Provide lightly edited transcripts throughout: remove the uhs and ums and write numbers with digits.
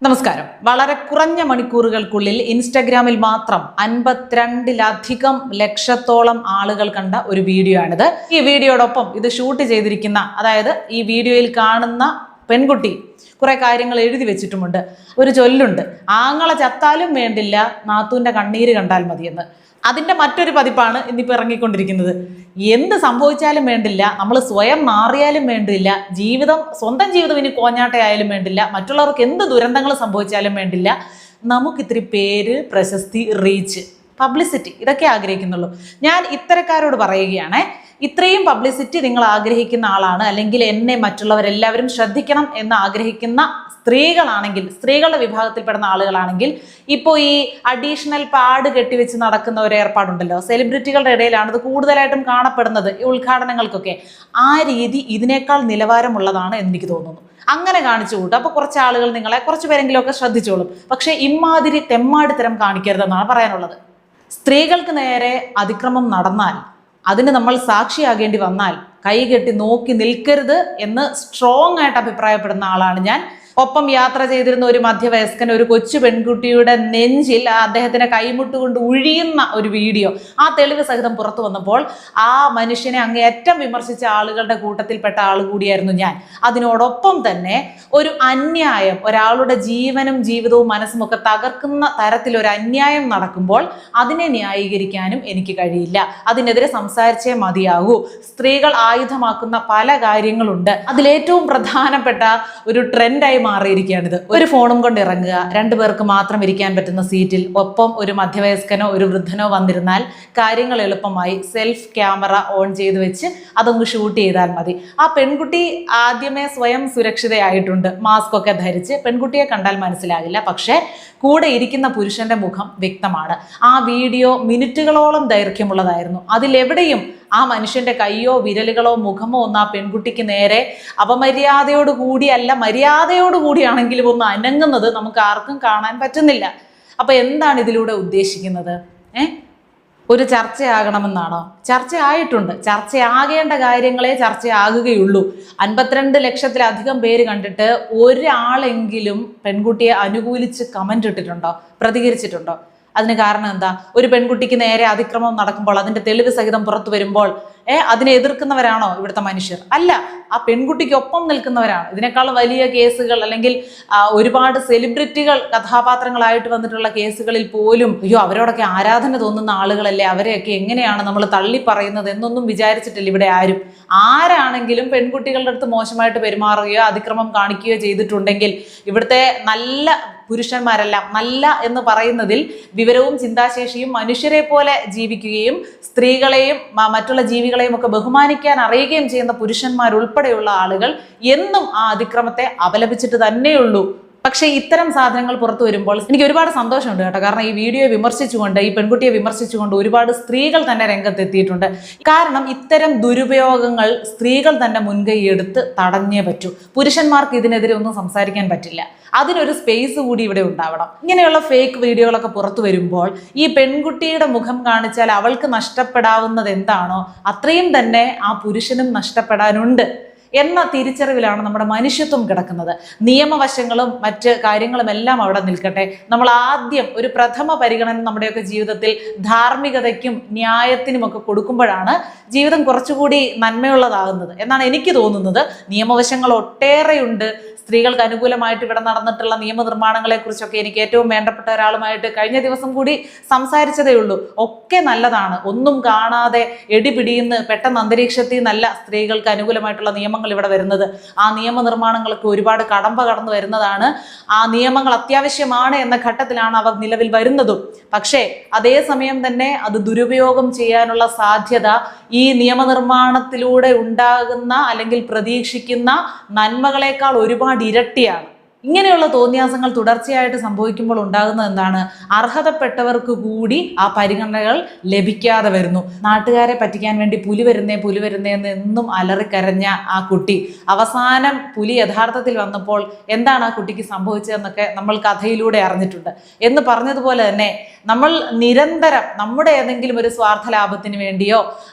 നമസ്കാരം. വളരെ കുറഞ്ഞ മണിക്കൂറുകൾക്കുള്ളിൽ ഇൻസ്റ്റഗ്രാമിൽ മാത്രം 52-ലധികം ലക്ഷത്തോളം ആളുകൾ കണ്ട ഒരു വീഡിയോ ആണിത്. ഈ വീഡിയോടൊപ്പം ഇത് ഷൂട്ട് ചെയ്തിരിക്കുന്ന, അതായത് ഈ വീഡിയോയിൽ കാണുന്ന പെൺകുട്ടി കുറെ കാര്യങ്ങൾ എഴുതി വെച്ചിട്ടുമുണ്ട്. ഒരു ചൊല്ലുണ്ട്, ആങ്ങളെ ചത്താലും വേണ്ടില്ല നാത്തൂന്റെ കണ്ണീര് കണ്ടാൽ മതിയെന്ന്. അതിന്റെ മറ്റൊരു പതിപ്പാണ് ഇന്നിപ്പോൾ ഇറങ്ങിക്കൊണ്ടിരിക്കുന്നത്. എന്ത് സംഭവിച്ചാലും വേണ്ടില്ല, നമ്മൾ സ്വയം മാറിയാലും വേണ്ടില്ല, സ്വന്തം ജീവിതം ഇനി കോഞ്ഞാട്ടയായാലും വേണ്ടില്ല, മറ്റുള്ളവർക്ക് എന്ത് ദുരന്തങ്ങൾ സംഭവിച്ചാലും വേണ്ടില്ല, നമുക്കിത്തിരി പേര്, പ്രശസ്തി, റീച്ച്, പബ്ലിസിറ്റി ഇതൊക്കെ ആഗ്രഹിക്കുന്നുള്ളൂ. ഞാൻ ഇത്തരക്കാരോട് പറയുകയാണ്, ഇത്രയും പബ്ലിസിറ്റി നിങ്ങൾ ആഗ്രഹിക്കുന്ന ആളാണ്, അല്ലെങ്കിൽ എന്നെ മറ്റുള്ളവരെല്ലാവരും ശ്രദ്ധിക്കണം എന്ന് ആഗ്രഹിക്കുന്ന സ്ത്രീകളാണെങ്കിൽ, സ്ത്രീകളുടെ വിഭാഗത്തിൽപ്പെടുന്ന ആളുകളാണെങ്കിൽ, ഇപ്പോൾ ഈ അഡീഷണൽ പാഡ് കെട്ടിവെച്ച് നടക്കുന്ന ഒരു ഏർപ്പാടുണ്ടല്ലോ, സെലിബ്രിറ്റികളുടെ ഇടയിലാണ് ഇത് കൂടുതലായിട്ടും കാണപ്പെടുന്നത്, ഈ ഉദ്ഘാടനങ്ങൾക്കൊക്കെ. ആ രീതി ഇതിനേക്കാൾ നിലവാരമുള്ളതാണ് എന്ന് എനിക്ക് തോന്നുന്നു. അങ്ങനെ കാണിച്ചു കൂട്ടും. അപ്പോൾ കുറച്ച് ആളുകൾ നിങ്ങളെ കുറച്ച് പേരെങ്കിലും ഒക്കെ ശ്രദ്ധിച്ചോളും. പക്ഷേ ഇമാതിരി തെമ്മാടിത്തരം കാണിക്കരുതെന്നാണ് പറയാനുള്ളത്. സ്ത്രീകൾക്ക് നേരെ അതിക്രമം നടന്നാൽ, അതിന് നമ്മൾ സാക്ഷിയാകേണ്ടി വന്നാൽ കൈകെട്ടി നോക്കി നിൽക്കരുത് എന്ന് സ്ട്രോങ് ആയിട്ട് അഭിപ്രായപ്പെടുന്ന ആളാണ് ഞാൻ. ഒപ്പം യാത്ര ചെയ്തിരുന്ന ഒരു മധ്യവയസ്കൻ ഒരു കൊച്ചു പെൺകുട്ടിയുടെ നെഞ്ചിൽ അദ്ദേഹത്തിന്റെ കൈമുട്ടുകൊണ്ട് ഉഴിയുന്ന ഒരു വീഡിയോ, ആ തെളിവ് സഹിതം പുറത്തു വന്നപ്പോൾ ആ മനുഷ്യനെ അങ്ങേയറ്റം വിമർശിച്ച ആളുകളുടെ കൂട്ടത്തിൽപ്പെട്ട ആൾ കൂടിയായിരുന്നു ഞാൻ. അതിനോടൊപ്പം തന്നെ ഒരു അന്യായം, ഒരാളുടെ ജീവനും ജീവിതവും മനസ്സും ഒക്കെ തകർക്കുന്ന തരത്തിൽ ഒരു അന്യായം നടക്കുമ്പോൾ അതിനെ ന്യായീകരിക്കാനും എനിക്ക് കഴിയില്ല. അതിനെതിരെ സംസാരിച്ചേ മതിയാകൂ. സ്ത്രീകൾ ആയുധമാക്കുന്ന പല കാര്യങ്ങളുണ്ട്. അതിലേറ്റവും പ്രധാനപ്പെട്ട ഒരു ട്രെൻഡായി മാറിയിരിക്കുകയാണിത്. ഒരു ഫോണും കൊണ്ട് ഇറങ്ങുക, രണ്ടുപേർക്ക് മാത്രം ഇരിക്കാൻ പറ്റുന്ന സീറ്റിൽ ഒപ്പം ഒരു മധ്യവയസ്കനോ ഒരു വൃദ്ധനോ വന്നിരുന്നാൽ കാര്യങ്ങൾ എളുപ്പമായി സെൽഫ് ക്യാമറ ഓൺ ചെയ്ത് വെച്ച് അതൊന്ന് ഷൂട്ട് ചെയ്താൽ മതി. ആ പെൺകുട്ടി ആദ്യമേ സ്വയം സുരക്ഷിതയായിട്ടുണ്ട്, മാസ്ക് ഒക്കെ ധരിച്ച്. പെൺകുട്ടിയെ കണ്ടാൽ മനസ്സിലാകില്ല, പക്ഷേ കൂടെ ഇരിക്കുന്ന പുരുഷന്റെ മുഖം വ്യക്തമാണ്. ആ വീഡിയോ മിനിറ്റുകളോളം ദൈർഘ്യമുള്ളതായിരുന്നു. അതിലെവിടെയും ആ മനുഷ്യന്റെ കൈയോ വിരലുകളോ മുഖമോ ഒന്ന് ആ പെൺകുട്ടിക്ക് നേരെ അപമര്യാദയോടുകൂടിയല്ല, മര്യാദയോടുകൂടിയാണെങ്കിലും ഒന്ന് അനങ്ങുന്നത് നമുക്ക് ആർക്കും കാണാൻ പറ്റുന്നില്ല. അപ്പൊ എന്താണ് ഇതിലൂടെ ഉദ്ദേശിക്കുന്നത്? ഒരു ചർച്ചയാകണമെന്നാണോ? ചർച്ചയായിട്ടുണ്ട്. ചർച്ചയാകേണ്ട കാര്യങ്ങളെ ചർച്ചയാകുകയുള്ളൂ. 52 ലക്ഷത്തിലധികം പേര് കണ്ടിട്ട് ഒരാളെങ്കിലും പെൺകുട്ടിയെ അനുകൂലിച്ച് കമന്റ് ഇട്ടിട്ടുണ്ടോ, പ്രതികരിച്ചിട്ടുണ്ടോ? അതിന് കാരണം എന്താ? ഒരു പെൺകുട്ടിക്ക് നേരെ അതിക്രമം നടക്കുമ്പോൾ അതിന്റെ തെളിവ് സഹിതം പുറത്തു വരുമ്പോൾ അതിനെ എതിർക്കുന്നവരാണോ ഇവിടുത്തെ മനുഷ്യർ? അല്ല, ആ പെൺകുട്ടിക്കൊപ്പം നിൽക്കുന്നവരാണ്. ഇതിനേക്കാൾ വലിയ കേസുകൾ, അല്ലെങ്കിൽ ഒരുപാട് സെലിബ്രിറ്റികൾ കഥാപാത്രങ്ങളായിട്ട് വന്നിട്ടുള്ള കേസുകളിൽ പോലും അയ്യോ അവരോടൊക്കെ ആരാധന തോന്നുന്ന ആളുകളല്ലേ, അവരെയൊക്കെ എങ്ങനെയാണ് നമ്മൾ തള്ളി പറയുന്നത് എന്നൊന്നും വിചാരിച്ചിട്ടില്ല ഇവിടെ ആരും. ആരാണെങ്കിലും പെൺകുട്ടികളുടെ അടുത്ത് മോശമായിട്ട് പെരുമാറുകയോ അതിക്രമം കാണിക്കുകയോ ചെയ്തിട്ടുണ്ടെങ്കിൽ ഇവിടുത്തെ നല്ല പുരുഷന്മാരെല്ലാം, നല്ല എന്ന് പറയുന്നതിൽ വിവരവും ചിന്താശേഷിയും മനുഷ്യരെ പോലെ ജീവിക്കുകയും സ്ത്രീകളെയും മറ്റുള്ള ജീവികളെയും ഒക്കെ ബഹുമാനിക്കാൻ അറിയുകയും ചെയ്യുന്ന പുരുഷന്മാരുൾപ്പെടെയുള്ള ആളുകൾ എന്നും ആ അതിക്രമത്തെ അപലപിച്ചിട്ട് തന്നെയുള്ളൂ. പക്ഷേ ഇത്തരം സാധനങ്ങൾ പുറത്തു വരുമ്പോൾ എനിക്ക് ഒരുപാട് സന്തോഷമുണ്ട് കേട്ടോ. കാരണം ഈ വീഡിയോ വിമർശിച്ചുകൊണ്ട്, ഈ പെൺകുട്ടിയെ വിമർശിച്ചുകൊണ്ട് ഒരുപാട് സ്ത്രീകൾ തന്നെ രംഗത്തെത്തിയിട്ടുണ്ട്. കാരണം ഇത്തരം ദുരുപയോഗങ്ങൾ സ്ത്രീകൾ തന്നെ മുൻകൈയെടുത്ത് തടഞ്ഞേ പറ്റൂ. പുരുഷന്മാർക്ക് ഇതിനെതിരെ ഒന്നും സംസാരിക്കാൻ പറ്റില്ല. അതിനൊരു സ്പേസ് കൂടി ഇവിടെ ഉണ്ടാവണം. ഇങ്ങനെയുള്ള ഫേക്ക് വീഡിയോകളൊക്കെ പുറത്തു വരുമ്പോൾ ഈ പെൺകുട്ടിയുടെ മുഖം കാണിച്ചാൽ അവൾക്ക് നഷ്ടപ്പെടാവുന്നത് എന്താണോ അത്രയും തന്നെ ആ പുരുഷനും നഷ്ടപ്പെടാനുണ്ട് എന്ന തിരിച്ചറിവിലാണ് നമ്മുടെ മനുഷ്യത്വം കിടക്കുന്നത്. നിയമവശങ്ങളും മറ്റ് കാര്യങ്ങളും എല്ലാം അവിടെ നിൽക്കട്ടെ. നമ്മൾ ആദ്യം ഒരു പ്രഥമ പരിഗണന നമ്മുടെയൊക്കെ ജീവിതത്തിൽ ധാർമ്മികതയ്ക്കും ന്യായത്തിനുമൊക്കെ കൊടുക്കുമ്പോഴാണ് ജീവിതം കുറച്ചുകൂടി നന്മയുള്ളതാകുന്നത് എന്നാണ് എനിക്ക് തോന്നുന്നത്. നിയമവശങ്ങൾ ഒട്ടേറെയുണ്ട്. സ്ത്രീകൾക്ക് അനുകൂലമായിട്ട് ഇവിടെ നടന്നിട്ടുള്ള നിയമനിർമ്മാണങ്ങളെ കുറിച്ചൊക്കെ എനിക്ക് ഏറ്റവും വേണ്ടപ്പെട്ട ഒരാളുമായിട്ട് കഴിഞ്ഞ ദിവസം കൂടി സംസാരിച്ചതേ ഉള്ളൂ. ഒക്കെ നല്ലതാണ്. ഒന്നും കാണാതെ എടിപിടിയുന്ന പെട്ടെന്ന് അന്തരീക്ഷത്തിൽ നല്ല സ്ത്രീകൾക്ക് അനുകൂലമായിട്ടുള്ള നിയമങ്ങൾ ഇവിടെ വരുന്നത്. ആ നിയമനിർമ്മാണങ്ങൾക്ക് ഒരുപാട് കടമ്പ കടന്നു വരുന്നതാണ്. ആ നിയമങ്ങൾ അത്യാവശ്യമാണ് എന്ന ഘട്ടത്തിലാണ് അവർ നിലവിൽ വരുന്നതും. പക്ഷേ അതേസമയം തന്നെ അത് ദുരുപയോഗം ചെയ്യാനുള്ള സാധ്യത ഈ നിയമനിർമ്മാണത്തിലൂടെ ഉണ്ടാകുന്ന അല്ലെങ്കിൽ പ്രതീക്ഷിക്കുന്ന നന്മകളെക്കാൾ ഒരുപാട് ഇരട്ടിയാണ്. ഇങ്ങനെയുള്ള തോന്നിയാസങ്ങൾ തുടർച്ചയായിട്ട് സംഭവിക്കുമ്പോൾ ഉണ്ടാകുന്നത് എന്താണ്? അർഹതപ്പെട്ടവർക്ക് കൂടി ആ പരിഗണനകൾ ലഭിക്കാതെ വരുന്നു. നാട്ടുകാരെ പറ്റിക്കാൻ വേണ്ടി പുലി വരുന്നേ എന്ന് എന്നും അലറിക്കരഞ്ഞ ആ കുട്ടി അവസാനം പുലി യഥാർത്ഥത്തിൽ വന്നപ്പോൾ എന്താണ് ആ കുട്ടിക്ക് സംഭവിച്ചതെന്നൊക്കെ നമ്മൾ കഥയിലൂടെ അറിഞ്ഞിട്ടുണ്ട്. എന്ന് പറഞ്ഞതുപോലെ തന്നെ നമ്മൾ നിരന്തരം നമ്മുടെ ഏതെങ്കിലും ഒരു സ്വാർത്ഥ ലാഭത്തിന് വേണ്ടിയോ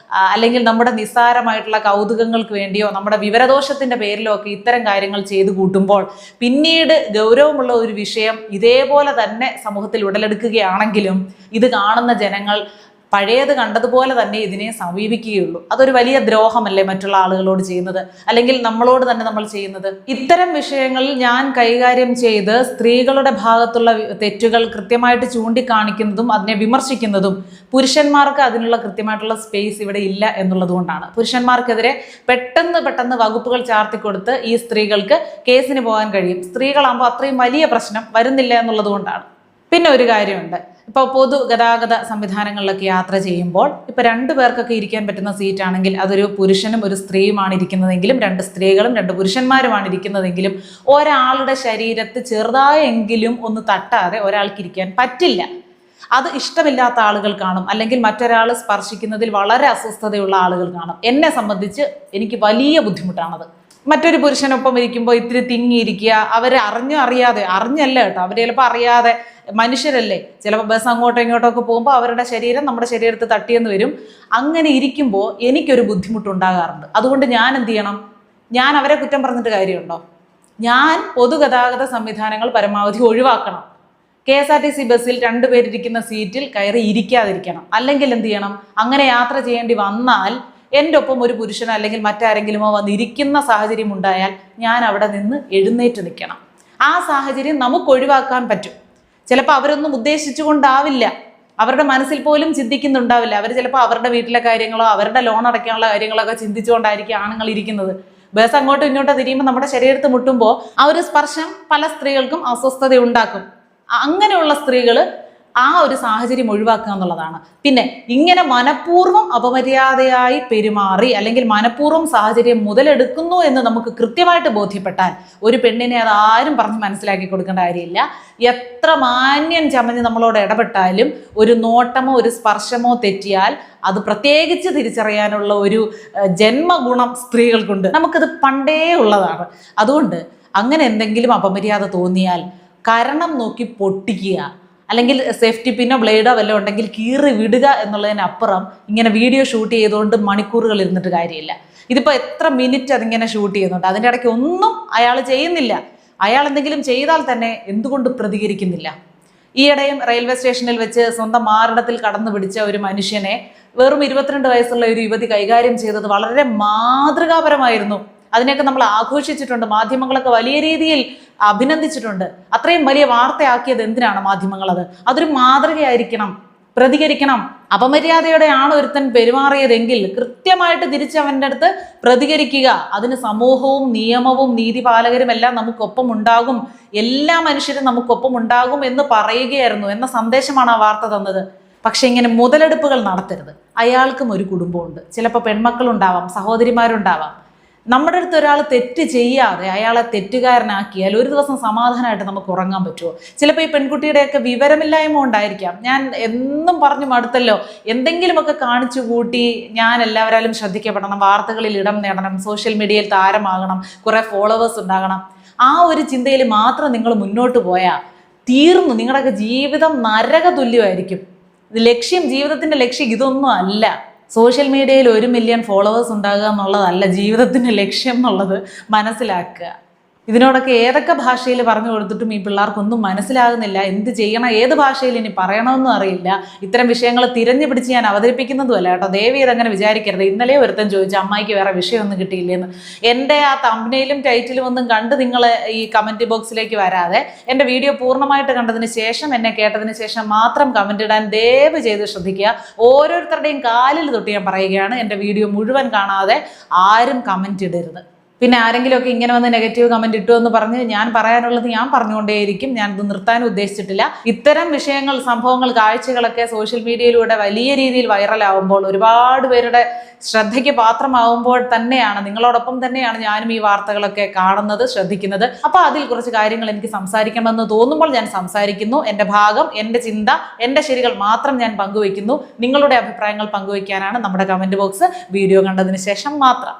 അല്ലെങ്കിൽ നമ്മുടെ നിസ്സാരമായിട്ടുള്ള കൗതുകങ്ങൾക്ക് വേണ്ടിയോ നമ്മുടെ വിവരദോഷത്തിന്റെ പേരിലോ ഒക്കെ ഇത്തരം കാര്യങ്ങൾ ചെയ്തു കൂട്ടുമ്പോൾ പിന്നീട് ഗൗരവമുള്ള ഒരു വിഷയം ഇതേപോലെ തന്നെ സമൂഹത്തിൽ ഉടലെടുക്കുകയാണെങ്കിലും ഇത് കാണുന്ന ജനങ്ങൾ പഴയത് കണ്ടതുപോലെ തന്നെ ഇതിനെ സമീപിക്കുകയുള്ളൂ. അതൊരു വലിയ ദ്രോഹമല്ലേ മറ്റുള്ള ആളുകളോട് ചെയ്യുന്നത്, അല്ലെങ്കിൽ നമ്മളോട് തന്നെ നമ്മൾ ചെയ്യുന്നത്. ഇത്തരം വിഷയങ്ങളിൽ ഞാൻ കൈകാര്യം ചെയ്ത് സ്ത്രീകളുടെ ഭാഗത്തുള്ള തെറ്റുകൾ കൃത്യമായിട്ട് ചൂണ്ടിക്കാണിക്കുന്നതും അതിനെ വിമർശിക്കുന്നതും പുരുഷന്മാർക്ക് അതിനുള്ള കൃത്യമായിട്ടുള്ള സ്പേസ് ഇവിടെ ഇല്ല എന്നുള്ളത് കൊണ്ടാണ്. പുരുഷന്മാർക്കെതിരെ പെട്ടെന്ന് വകുപ്പുകൾ ചാർത്തിക്കൊടുത്ത് ഈ സ്ത്രീകൾക്ക് കേസിന് പോകാൻ കഴിയും. സ്ത്രീകളാകുമ്പോൾ അത്രയും വലിയ പ്രശ്നം വരുന്നില്ല എന്നുള്ളത് കൊണ്ടാണ്. പിന്നെ ഒരു കാര്യമുണ്ട്, ഇപ്പോൾ പൊതുഗതാഗത സംവിധാനങ്ങളിലൊക്കെ യാത്ര ചെയ്യുമ്പോൾ ഇപ്പോൾ 2 പേർക്കൊക്കെ ഇരിക്കാൻ പറ്റുന്ന സീറ്റാണെങ്കിൽ അതൊരു പുരുഷനും ഒരു സ്ത്രീയുമാണ് ഇരിക്കുന്നതെങ്കിലും 2 സ്ത്രീകളും 2 പുരുഷന്മാരുമാണ് ഇരിക്കുന്നതെങ്കിലും ഒരാളുടെ ശരീരത്ത് ചെറുതായെങ്കിലും ഒന്ന് തട്ടാതെ ഒരാൾക്ക് ഇരിക്കാൻ പറ്റില്ല. അത് ഇഷ്ടമില്ലാത്ത ആളുകൾ കാണും, അല്ലെങ്കിൽ മറ്റൊരാൾ സ്പർശിക്കുന്നതിൽ വളരെ അസ്വസ്ഥതയുള്ള ആളുകൾ കാണും. എന്നെ സംബന്ധിച്ച് എനിക്ക് വലിയ ബുദ്ധിമുട്ടാണത്. മറ്റൊരു പുരുഷനൊപ്പം ഇരിക്കുമ്പോൾ ഇത്തിരി തിങ്ങിയിരിക്കുക, അവരെ അറിഞ്ഞല്ല കേട്ടോ, അവർ ചിലപ്പോൾ അറിയാതെ, മനുഷ്യരല്ലേ, ചിലപ്പോൾ ബസ് അങ്ങോട്ടോ ഇങ്ങോട്ടോ ഒക്കെ പോകുമ്പോൾ അവരുടെ ശരീരം നമ്മുടെ ശരീരത്തിൽ തട്ടിയെന്ന് വരും. അങ്ങനെ ഇരിക്കുമ്പോൾ എനിക്കൊരു ബുദ്ധിമുട്ടുണ്ടാകാറുണ്ട്. അതുകൊണ്ട് ഞാൻ എന്ത് ചെയ്യണം? ഞാൻ അവരെ കുറ്റം പറഞ്ഞിട്ട് കാര്യമുണ്ടോ? ഞാൻ പൊതുഗതാഗത സംവിധാനങ്ങൾ പരമാവധി ഒഴിവാക്കണം. KSRTC ബസ്സിൽ 2 പേരിരിക്കുന്ന സീറ്റിൽ കയറി ഇരിക്കാതിരിക്കണം. അല്ലെങ്കിൽ എന്ത് ചെയ്യണം? അങ്ങനെ യാത്ര ചെയ്യേണ്ടി വന്നാൽ എൻ്റെ ഒപ്പം ഒരു പുരുഷനോ അല്ലെങ്കിൽ മറ്റാരെങ്കിലുമോ വന്നിരിക്കുന്ന സാഹചര്യം ഉണ്ടായാൽ ഞാൻ അവിടെ നിന്ന് എഴുന്നേറ്റ് നിൽക്കണം. ആ സാഹചര്യം നമുക്ക് ഒഴിവാക്കാൻ പറ്റും. ചിലപ്പോൾ അവരൊന്നും ഉദ്ദേശിച്ചുകൊണ്ടാവില്ല, അവരുടെ മനസ്സിൽ പോലും ചിന്തിക്കുന്നുണ്ടാവില്ല. അവർ ചിലപ്പോൾ അവരുടെ വീട്ടിലെ കാര്യങ്ങളോ അവരുടെ ലോൺ അടയ്ക്കാനുള്ള കാര്യങ്ങളൊക്കെ ചിന്തിച്ചുകൊണ്ടായിരിക്കും ആണുങ്ങൾ ഇരിക്കുന്നത്. ബസ് അങ്ങോട്ടും ഇങ്ങോട്ടോ തിരിയുമ്പോൾ നമ്മുടെ ശരീരത്ത് മുട്ടുമ്പോൾ ആ ഒരു സ്പർശം പല സ്ത്രീകൾക്കും അസ്വസ്ഥത ഉണ്ടാക്കും. അങ്ങനെയുള്ള സ്ത്രീകൾ ആ ഒരു സാഹചര്യം ഒഴിവാക്കുക എന്നുള്ളതാണ്. പിന്നെ ഇങ്ങനെ മനഃപൂർവ്വം അപമര്യാദയായി പെരുമാറി അല്ലെങ്കിൽ മനഃപൂർവ്വം സാഹചര്യം മുതലെടുക്കുന്നു എന്ന് നമുക്ക് കൃത്യമായിട്ട് ബോധ്യപ്പെട്ടാൽ ഒരു പെണ്ണിനെ അതാരും പറഞ്ഞ് മനസ്സിലാക്കി കൊടുക്കേണ്ട കാര്യമില്ല. എത്ര മാന്യം ചമഞ്ഞ് നമ്മളോട് ഇടപെട്ടാലും ഒരു നോട്ടമോ ഒരു സ്പർശമോ തെറ്റിയാൽ അത് പ്രത്യേകിച്ച് തിരിച്ചറിയാനുള്ള ഒരു ജന്മഗുണം സ്ത്രീകൾക്കുണ്ട്. നമുക്കത് പണ്ടേ ഉള്ളതാണ്. അതുകൊണ്ട് അങ്ങനെ എന്തെങ്കിലും അപമര്യാദ തോന്നിയാൽ കാരണം നോക്കി പൊട്ടിക്കുക, അല്ലെങ്കിൽ സേഫ്റ്റി പിന്നോ ബ്ലേഡോ വല്ലതും ഉണ്ടെങ്കിൽ കീറി വിടുക എന്നുള്ളതിനപ്പുറം ഇങ്ങനെ വീഡിയോ ഷൂട്ട് ചെയ്തുകൊണ്ട് മണിക്കൂറുകൾ ഇരുന്നിട്ട് കാര്യമില്ല. ഇതിപ്പോൾ എത്ര മിനിറ്റ് അതിങ്ങനെ ഷൂട്ട് ചെയ്യുന്നുണ്ട്, അതിൻ്റെ ഇടയ്ക്ക് ഒന്നും അയാൾ ചെയ്യുന്നില്ല. അയാൾ എന്തെങ്കിലും ചെയ്താൽ തന്നെ എന്തുകൊണ്ട് പ്രതികരിക്കുന്നില്ല? ഈയിടെയും റെയിൽവേ സ്റ്റേഷനിൽ വെച്ച് സ്വന്തം മാറിടത്തിൽ കടന്നു പിടിച്ച ഒരു മനുഷ്യനെ വെറും 22 വയസ്സുള്ള ഒരു യുവതി കൈകാര്യം ചെയ്തത് വളരെ മാതൃകാപരമായിരുന്നു. അതിനെയൊക്കെ നമ്മൾ ആഘോഷിച്ചിട്ടുണ്ട്, മാധ്യമങ്ങളൊക്കെ വലിയ രീതിയിൽ അഭിനന്ദിച്ചിട്ടുണ്ട്. അത്രയും വലിയ വാർത്തയാക്കിയത് എന്തിനാണ് മാധ്യമങ്ങൾ? അതൊരു മാതൃകയായിരിക്കണം, പ്രതികരിക്കണം. അപമര്യാദയോടെയാണ് ഒരുത്തൻ പെരുമാറിയതെങ്കിൽ കൃത്യമായിട്ട് തിരിച്ചവൻ്റെ അടുത്ത് പ്രതികരിക്കുക. അതിന് സമൂഹവും നിയമവും നീതിപാലകരും എല്ലാം നമുക്കൊപ്പം ഉണ്ടാകും, എല്ലാ മനുഷ്യരും നമുക്കൊപ്പം ഉണ്ടാകും എന്ന് പറയുകയായിരുന്നു എന്ന സന്ദേശമാണ് ആ വാർത്ത തന്നത്. പക്ഷെ ഇങ്ങനെ മുതലെടുപ്പുകൾ നടത്തരുത്. അയാൾക്കും ഒരു കുടുംബമുണ്ട്, ചിലപ്പോൾ പെൺമക്കളുണ്ടാവാം, സഹോദരിമാരുണ്ടാവാം. നമ്മുടെ അടുത്ത് ഒരാൾ തെറ്റ് ചെയ്യാതെ അയാളെ തെറ്റുകാരനാക്കിയാൽ ഒരു ദിവസം സമാധാനമായിട്ട് നമുക്ക് ഉറങ്ങാൻ പറ്റുമോ? ചിലപ്പോൾ ഈ പെൺകുട്ടിയുടെയൊക്കെ വിവരമില്ലായ്മ കൊണ്ടായിരിക്കാം. ഞാൻ എന്നും പറഞ്ഞു മടുത്തല്ലോ, എന്തെങ്കിലുമൊക്കെ കാണിച്ചു കൂട്ടി ഞാൻ എല്ലാവരാലും ശ്രദ്ധിക്കപ്പെടണം, വാർത്തകളിൽ ഇടം നേടണം, സോഷ്യൽ മീഡിയയിൽ താരമാകണം, കുറേ ഫോളോവേഴ്സ് ഉണ്ടാകണം. ആ ഒരു ചിന്തയിൽ മാത്രം നിങ്ങൾ മുന്നോട്ട് പോയാൽ തീർന്നു. നിങ്ങളുടെയൊക്കെ ജീവിതം നരക തുല്യമായിരിക്കും. ജീവിതത്തിൻ്റെ ലക്ഷ്യം ഇതൊന്നും അല്ല. സോഷ്യൽ മീഡിയയിൽ 1 മില്യൺ ഫോളോവേഴ്സ് ഉണ്ടാകുക എന്നുള്ളതല്ല ജീവിതത്തിൻ്റെ ലക്ഷ്യം എന്നുള്ളത് മനസ്സിലാക്കുക. ഇതിനോടൊക്കെ ഏതൊക്കെ ഭാഷയിൽ പറഞ്ഞു കൊടുത്തിട്ടും ഈ പിള്ളേർക്കൊന്നും മനസ്സിലാകുന്നില്ല. എന്ത് ചെയ്യണം, ഏത് ഭാഷയിൽ ഇനി പറയണമെന്നും അറിയില്ല. ഇത്തരം വിഷയങ്ങൾ തിരഞ്ഞു പിടിച്ച് ഞാൻ അവതരിപ്പിക്കുന്നതുമല്ല കേട്ടോ, ദയവ് ചെയ്തങ്ങനെ വിചാരിക്കരുത്. ഇന്നലെ ഒരുത്തൻ ചോദിച്ചു അമ്മായിക്ക് വേറെ വിഷയമൊന്നും കിട്ടിയില്ലേന്ന്. എൻ്റെ ആ തംബ്നെയിലും ടൈറ്റിലും ഒന്നും കണ്ട് നിങ്ങൾ ഈ കമൻറ്റ് ബോക്സിലേക്ക് വരാതെ എൻ്റെ വീഡിയോ പൂർണ്ണമായിട്ട് കണ്ടതിന് ശേഷം, എന്നെ കേട്ടതിന് ശേഷം മാത്രം കമൻറ്റ് ഇടാൻ ദയവ് ചെയ്ത് ശ്രദ്ധിക്കുക. ഓരോരുത്തരുടെയും കാലിൽ തൊട്ട് ഞാൻ പറയുകയാണ്, എൻ്റെ വീഡിയോ മുഴുവൻ കാണാതെ ആരും കമൻറ്റ് ഇടരുത്. പിന്നെ ആരെങ്കിലുമൊക്കെ ഇങ്ങനെ വന്ന് നെഗറ്റീവ് കമൻറ്റ് ഇട്ടു എന്ന് പറഞ്ഞ് ഞാൻ പറയാനുള്ളത് ഞാൻ പറഞ്ഞുകൊണ്ടേയിരിക്കും. ഞാനിത് നിർത്താനും ഉദ്ദേശിച്ചിട്ടില്ല. ഇത്തരം വിഷയങ്ങൾ, സംഭവങ്ങൾ, കാഴ്ചകളൊക്കെ സോഷ്യൽ മീഡിയയിലൂടെ വലിയ രീതിയിൽ വൈറലാവുമ്പോൾ, ഒരുപാട് പേരുടെ ശ്രദ്ധയ്ക്ക് പാത്രമാവുമ്പോൾ തന്നെയാണ്, നിങ്ങളോടൊപ്പം തന്നെയാണ് ഞാനും ഈ വാർത്തകളൊക്കെ കാണുന്നത്, ശ്രദ്ധിക്കുന്നത്. അപ്പോൾ അതിൽ കുറച്ച് കാര്യങ്ങൾ എനിക്ക് സംസാരിക്കണമെന്ന് തോന്നുമ്പോൾ ഞാൻ സംസാരിക്കുന്നു. എൻ്റെ ഭാഗം, എൻ്റെ ചിന്ത, എൻ്റെ ശരികൾ മാത്രം ഞാൻ പങ്കുവയ്ക്കുന്നു. നിങ്ങളുടെ അഭിപ്രായങ്ങൾ പങ്കുവയ്ക്കാനാണ് നമ്മുടെ കമൻറ്റ് ബോക്സ്. വീഡിയോ കണ്ടതിന് ശേഷം മാത്രം.